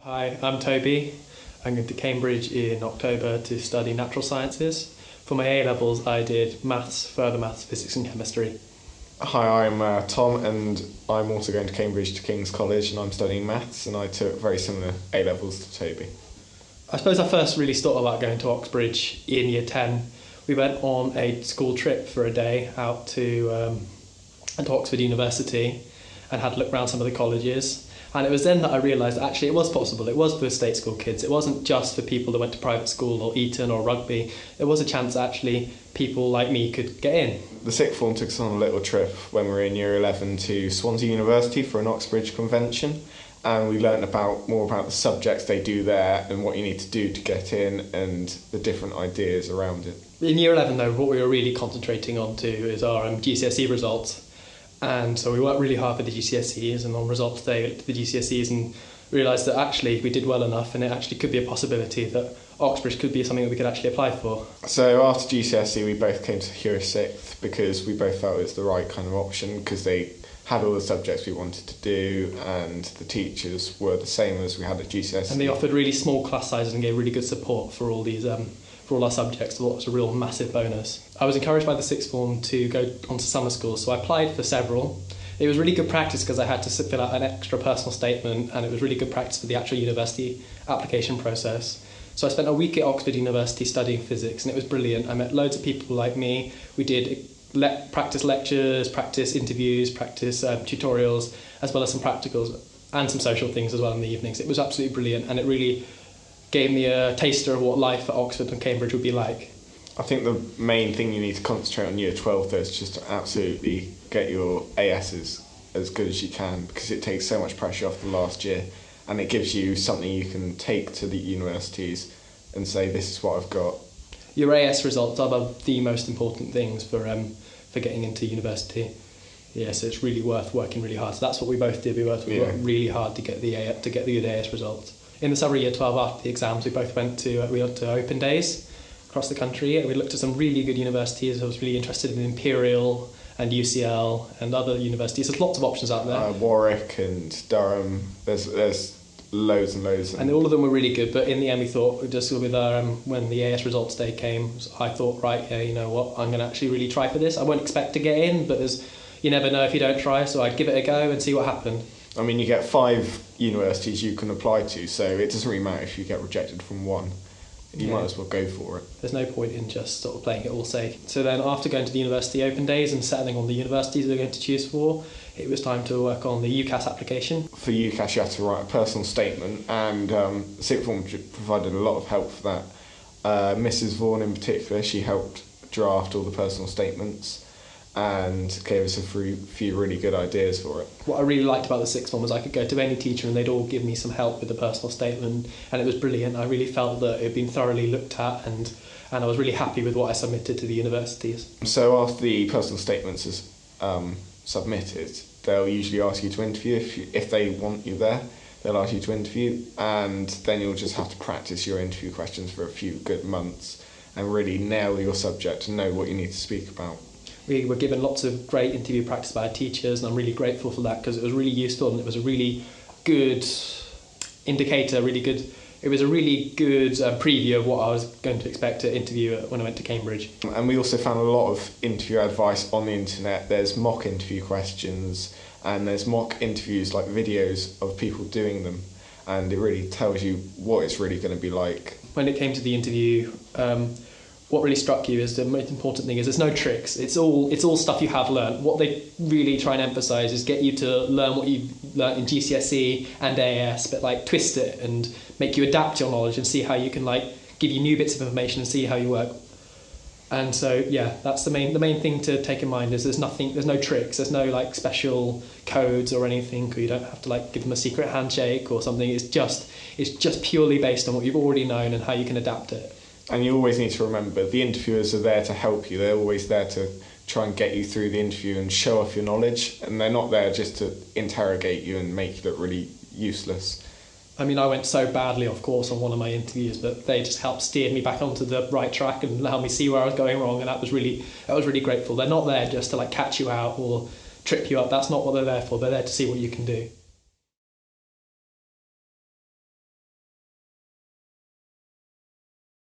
Hi, I'm Toby. I'm going to Cambridge in October to study natural sciences. For my A-levels I did maths, further maths, physics and chemistry. Hi, I'm Tom and I'm also going to Cambridge to King's College and I'm studying maths and I took very similar A-levels to Toby. I suppose I first really thought about going to Oxbridge in year 10. We went on a school trip for a day out to Oxford University and had a look around some of the colleges. And it was then that I realised that actually it was possible. It was for state school kids. It wasn't just for people that went to private school or Eton or rugby. There was a chance that actually people like me could get in. The sixth form took us on a little trip when we were in year 11 to Swansea University for an Oxbridge convention, and we learned more about the subjects they do there and what you need to do to get in and the different ideas around it. In year 11 though, what we were really concentrating on too is our GCSE results. And so we worked really hard for the GCSEs, and on results day we looked at the GCSEs and realised that actually we did well enough and it actually could be a possibility that Oxbridge could be something that we could actually apply for. So after GCSE we both came to Huish 6th because we both felt it was the right kind of option because they had all the subjects we wanted to do and the teachers were the same as we had at GCSE. And they offered really small class sizes and gave really good support for all these for all our subjects, so that was a real massive bonus. I was encouraged by the sixth form to go onto summer school, so I applied for several. It was really good practice because I had to fill out an extra personal statement, and it was really good practice for the actual university application process. So I spent a week at Oxford University studying physics, and it was brilliant. I met loads of people like me. We did practice lectures, practice interviews, practice tutorials, as well as some practicals and some social things as well in the evenings. It was absolutely brilliant, and it really gave me a taster of what life at Oxford and Cambridge would be like. I think the main thing you need to concentrate on year 12 though is just to absolutely get your ASs as good as you can, because it takes so much pressure off the last year and it gives you something you can take to the universities and say, this is what I've got. Your AS results are the most important things for getting into university. Yeah, so it's really worth working really hard. So that's what we both did. We both worked really hard to get the good AS results. In the summer of year 12 after the exams, we both went to open days across the country, and we looked at some really good universities. I was really interested in Imperial and UCL and other universities. There's lots of options out there. Warwick and Durham. There's loads and loads. And all of them were really good, but in the end we thought, just with when the AS results day came, I thought, right, yeah, you know what, I'm going to actually really try for this. I won't expect to get in, but you never know if you don't try, so I'd give it a go and see what happened. I mean, you get 5 universities you can apply to, so it doesn't really matter if you get rejected from one. You might as well go for it. There's no point in just sort of playing it all safe. So then after going to the university open days and settling on the universities we're going to choose for, it was time to work on the UCAS application. For UCAS you had to write a personal statement, and sixth form provided a lot of help for that. Mrs Vaughan in particular, she helped draft all the personal statements and gave us a few really good ideas for it. What I really liked about the sixth form was I could go to any teacher and they'd all give me some help with the personal statement, and it was brilliant. I really felt that it had been thoroughly looked at, and I was really happy with what I submitted to the universities. So after the personal statements is submitted, they'll usually ask you to interview. If they want you there, they'll ask you to interview, and then you'll just have to practice your interview questions for a few good months and really nail your subject and know what you need to speak about. We were given lots of great interview practice by our teachers, and I'm really grateful for that because it was really useful and it was a really good indicator, it was a really good preview of what I was going to expect to interview when I went to Cambridge. And we also found a lot of interview advice on the internet. There's mock interview questions and there's mock interviews, like videos of people doing them, and it really tells you what it's really going to be like. When it came to the interview, what really struck you is the most important thing is there's no tricks. It's all stuff you have learned. What they really try and emphasise is get you to learn what you've learnt in GCSE and AS, but twist it and make you adapt your knowledge and see how you can give you new bits of information and see how you work. And so yeah, that's the main thing to take in mind is there's no tricks, there's no special codes or anything, or you don't have to give them a secret handshake or something. It's just purely based on what you've already known and how you can adapt it. And you always need to remember, the interviewers are there to help you. They're always there to try and get you through the interview and show off your knowledge. And they're not there just to interrogate you and make you look really useless. I mean, I went so badly off course on one of my interviews, but they just helped steer me back onto the right track and allowed me see where I was going wrong. And I was really grateful. They're not there just to catch you out or trip you up. That's not what they're there for. They're there to see what you can do.